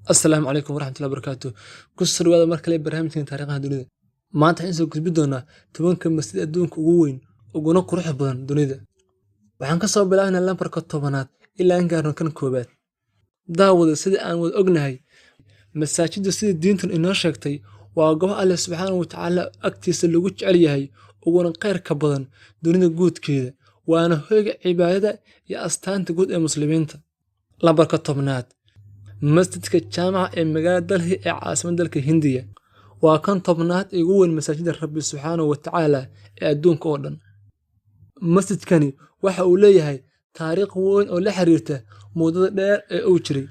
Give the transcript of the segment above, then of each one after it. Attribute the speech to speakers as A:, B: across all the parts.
A: Asalaamu calaykum waraxmatullahi wabarakaatuh. Ku soo dhawaada mar kale barnaamijkan taariikhda dunida. Maanta waxaan soo gudbin doonaa 10 masjid adduunka ugu weyn uguna quruxda badan dunida. Waxaan ka soo bilaabaynaa lambarka 10aad ilaa aan gaarno kan koowaad. Daawada sida aan wada ognahay, masaajiddu sida diintu inoo sheegtay waa goob Alle subxaanahu wa tacaala agtiisa lagu jecel yahay uguna khayrka badan dunida guudkeeda. Waana hoyga cibaadada iyo astaanta guud ee muslimiinta. Lambarka 10aad masjidka jaamaca ee magaalada Delhi ee caasimadda dalka Hindiya waa kan 10aad ee ugu weyn masaajidda Rabbi subxaanahu wa tacaala ee adduunka oo dhan. Masjidkani waxa uu leeyahay taariikh weyn oo la xiriirta muddada dheer ee uu jiray.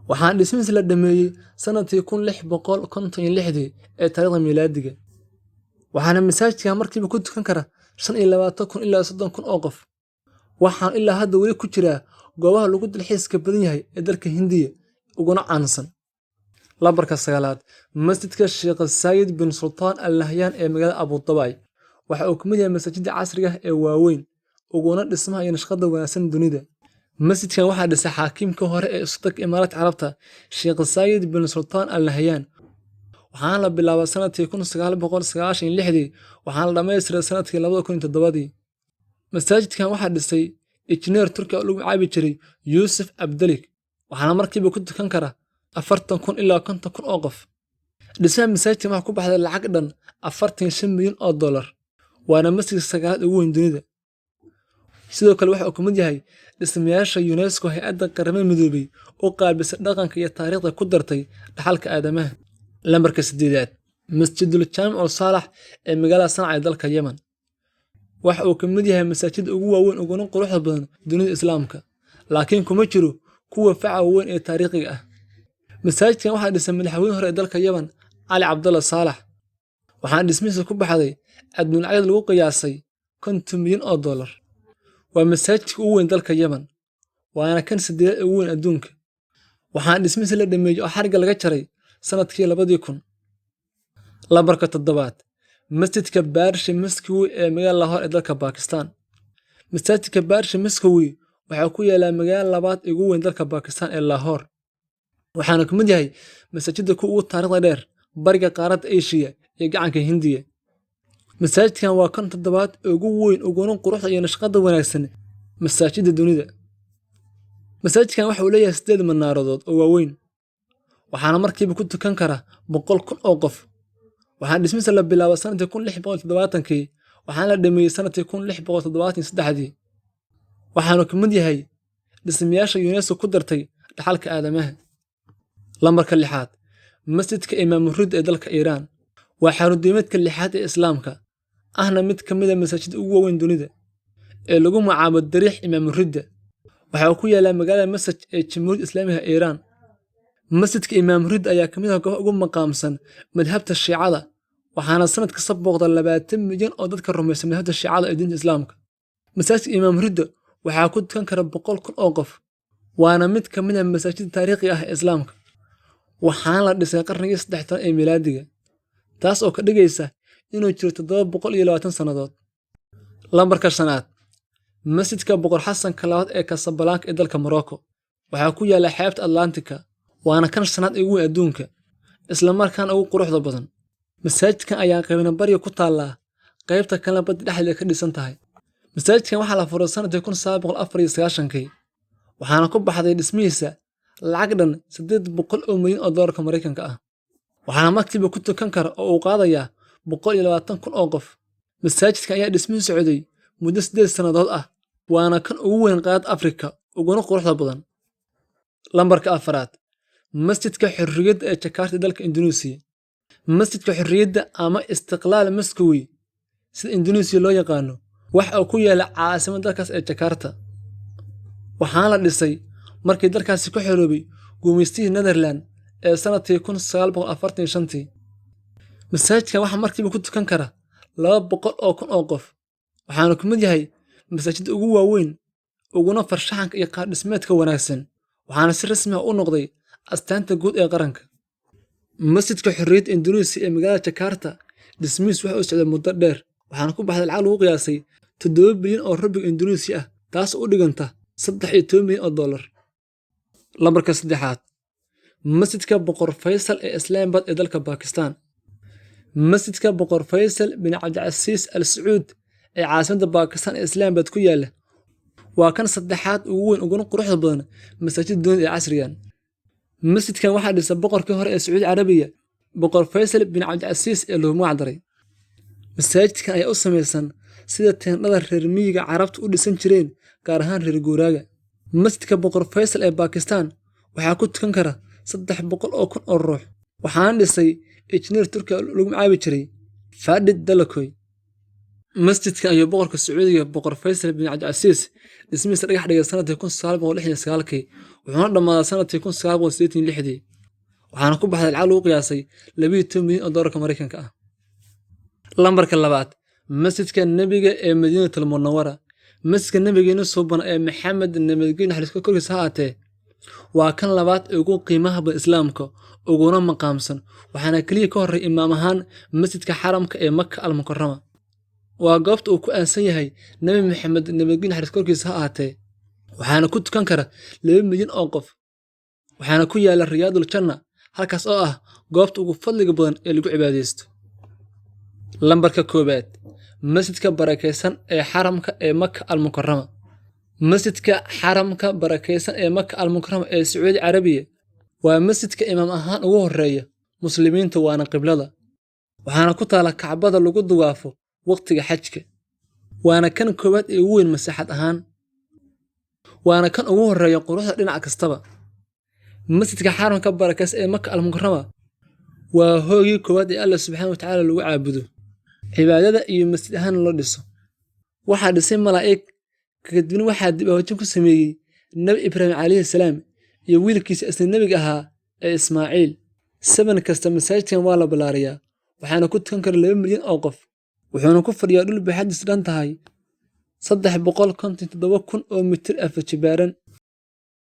A: Waxaan dhismihiisa la dhameeyay sanadkii 1656 ee taariikhda miilaadiga. Waxaana masaajidka markiiba ku tukan kara 25,000 ilaa 30,000 oo qof. Waxaan ilaa hadda weli ku jira goobaha lagu dalxiiska badan yahay ee dalka Hindiya uguna caansan. Lambarka 9aad masjidka Sheikh Zayed bin Sultan Al Nahyan ee magaalada Abu Dhabi waxa uu ka mid yahay masaajidda casriga ah ee waaweyn uguna dhismaha iyo naqshadda wanaagsan dunida. Masjidkan waxaa dhisay xaakimkii hore ee Sultanka Imaaraadka Carabta Sheikh Zayed bin Sultan Al Nahyan. Waxaana la bilaabay sanadkii 1996 waxaana la dhammaystiray sanadkii 2007. Masaajidkan waxaa dhisay injineer Turki ah oo lagu magacaabi jiray Yusuf Abdalik. Waxaana markiiba ku tukan kara 40,000 ilaa 50,000 oo qof. Dhismaha masaajidkan waxaa ku baxday lacag dhan $45 milyan. Waana masjidka 9aad ugu weyn dunida. Sidoo kale waxa uu ka mid yahay dhismayaasha UNESCO hay'adda qaramada midoobay oo qaabilsan dhaqanka iyo taariikhda ku dartay dhaxalka aadamaha. Lambarka 8aad Masjidul Jaamic Al Salax ee magaalada Sanca ee dalka Yemen waxa uu ka mid yahay masaajidda ugu waaweyn uguna quruxda badan dunida Islaamka, laakiin kuma jiro kuwa faca weyn ee taariikhiga ah. Masaajidkan waxaa dhisay madaxweyne hore ee dalka Yemen Ali Abdullah Salah. Waxaana dhismihiisa ku baxday adduun lacag lagu qiyaasay $50 milyan. Waa masaajidka ugu weyn dalka Yemen, waana kan 8aad ugu weyn adduunka. Waxaana dhismihiisa la dhameeyay oo xariga laga jaray sanadkii 2000. Lambarka 7aad masjidka Barish Maskawi ee magaalada Lahore ee dalka Pakistan. Masaajidka Barish Maskawi waxa ku yaala magaalada labaad ee ugu weyn dalka Pakistan ee Lahore. Waxaana ka mid yahay masaajidda ugu taariikhda dheer bariga qaaradda Aasiya iyo gacanka Hindiya. Masaajidkan waa kan 7aad ee ugu weyn uguna quruxda iyo naqshadda wanaagsan masaajidda dunida. Masaajidkan waxa uu leeyahay 8 manaaradood oo waaweyn. Waxaana markiiba ku tukan kara 100,000 oo qof. Waxaana dhismihiisa la bilaabay sanadkii 1670 waxaana la dhameeyay sanadkii 1673. Waxaana ka mid yahay dhismayaasha UNESCO ku dartay dhaxalka aadamaha. Lambarka 6aad masjidka Imaam Ridda ee dalka Iiraan waa xarun diimeedka 6aad ee Islaamka ahna mid ka mid ah masaajidda ugu waaweyn dunida ee lagu magacaabo Dariix Imaam Ridda. Waxa uu ku yaalaa magaalada Masaj ee Jamhuuriyadda Islaamiga ah ee Iiraan. Masjidka Imaam Ridda ayaa ka mid ah goobaha ugu maqaamsan madhabta Shiicada, waxaana sanad kasta booqda 20 milyan oo dadka rumaysan madhabta Shiicada ee diinta Islaamka. Masaajidka Imaam Ridda waxaa ku tukan kara 100,000 oo qof. Waana mid ka mid ah masaajidda taariikhiga ah ee Islaamka. Waxaana la dhisay qarnigii 13 ee miilaadiga, taas oo ka dhigaysa inuu jiro 720 sannadood. Lambarka 5aad masjidka Boqor Xasanka labaad ee Casablanca ee dalka Morocco waxaa ku yaala xeebta Atlantika. Waana kan 5aad ee ugu weyn adduunka, isla markaana ugu quruxda badan. Masaajidkan ayaa qaybna bariga ku taala, qaybta kalena badda dhexdeeda ka dhisan tahay. Masaajidkan waxaa la furay sanadkii 1994 waxaana ku baxday dhismihiisa lacag dhan $800 milyan Mareykanka ah. Waxaana markiiba ku tukan kara oo uu qaadayaa 120,000 oo qof. Masaajidkan ayaa dhismihiisu socday muddo 8 sannadood ah, waana kan ugu weyn qaaradda Afrika uguna quruxda badan. Lambarka 4aad masjidka Xurriyadda ee Jakarta ee dalka Indonesia. Masjidka Xurriyadda ama Istiqlaal Maskawi sida Indonesia loo yaqaano waxa uu ku yaala caasimadda dalkaas ee Jakarta. Waxaana la dhisay markii dalkaasi ka xoroobay gumeystihii Netherland ee sanadkii 1945. Masaajidkan waxaa markiiba ku tukan kara 200,000 oo qof. Waxaana ka mid yahay masaajidda ugu waaweyn uguna farshaxanka iyo qaab dhismeedka wanaagsan. Waxaana si rasmi ah u noqday astaanta guud ee qaranka. Masjidka Xurriyadda Indonesia ee magaalada Jakarta dhismihiisu waxa uu socday muddo dheer. Waxaana ku baxday lacag lagu qiyaasay 7 bilyan oo rupiah Indonesia ah, taas oo u dhiganta $13 milyan. Lambarka 3aad masjidka boqor faysal ee islaambad ee dalka Bakistan, masjidka boqor faysal bin cabdicasiis al sacuud ee caasimadda Bakistan ee islaambad ku yaala waa kan saddexaad ugu weyn uguna quruxda badan masaajid dunida ee casrigan. masjidkan waxaa dhisay boqorkii hore ee Sacuudi Carabiya boqor faysal bin cabdicasiis ee loogu magac daray. masaajidkan ayaa u samaysan sida teendhada reer miyiga carabtu u dhisan jireen, gaar ahaan reer guuraaga. masjidka boqor faysal ee Bakistan waxaa ku tukan kara 300,000 oo ruux, waxaana dhisay injineer Turki lagu magacaabi jiray Fadid Dalakoy. masjidkan ayuu boqorka Sacuudiga boqor faysal bin cabdicasiis dhismihiisa dhagax dhigay sanadkii 1969 wuxuuna dhammaaday sanadkii 1986, waxaana ku baxday lacag lagu qiyaasay 12 milyan oo doolarka Mareykanka ah. lambarka labaad, masjidka nebiga ee Madiinatul Munawwara. masjidka nabigeena suuban ee Maxamed nabadgelyo naxariis korkiisa ha ahaatee waa kan labaad ee ugu qiimaha badan Islaamka uguna maqaamsan, waxaana kaliya ka horreeyay imaam ahaan masjidka xaramka ee Makka al-Mukarrama. waa goobta uu ku aansan yahay Nabi Maxamed nabadgelyo naxariis korkiisa ha ahaatee, waxaana ku tukan kara 2 milyan oo qof, waxaana ku yaala Riyaadul Janna, halkaas oo ah goobta ugu fadliga badan ee lagu cibaadeysto. lambarka koobaad, masjidka barakeysan ee xaramka ee Makka al-Mukarrama. masjidka xaramka barakeysan ee Makka al-Mukarrama ee Sacuudi Carabiya waa masjidka imaam ahaan ugu horeeya muslimiinta, waana qiblada, waxaana ku taala Kacbada lagu duwaafo waqtiga xajka, waana kan koobaad ee ugu weyn masaaxad ahaan, waana kan ugu horeeya quruxda dhinac kastaba. masjidka xaramka barakeysan ee Makka al-Mukarrama waa hoygii koowaad ee Allah subxaanahu wa tacaala lagu caabudo, cibaadada iyo masjid ahaan loo dhiso. waxaa dhisay malaa'ig, kadibna waxaa dib u hagaajin ku sameeyey Nabi Ibraahim calayhi salaam iyo wiilkiisa isna nebiga ahaa ee Ismaaciil. saban kasta masaajidkan waa la ballaariyaa, waxaana ku tukan kara 2 milyan oo qof, wuxuuna ku fadhiyaa dhul baaxaddiisu dhan tahay 357,000 oo mitir afar jibaaran.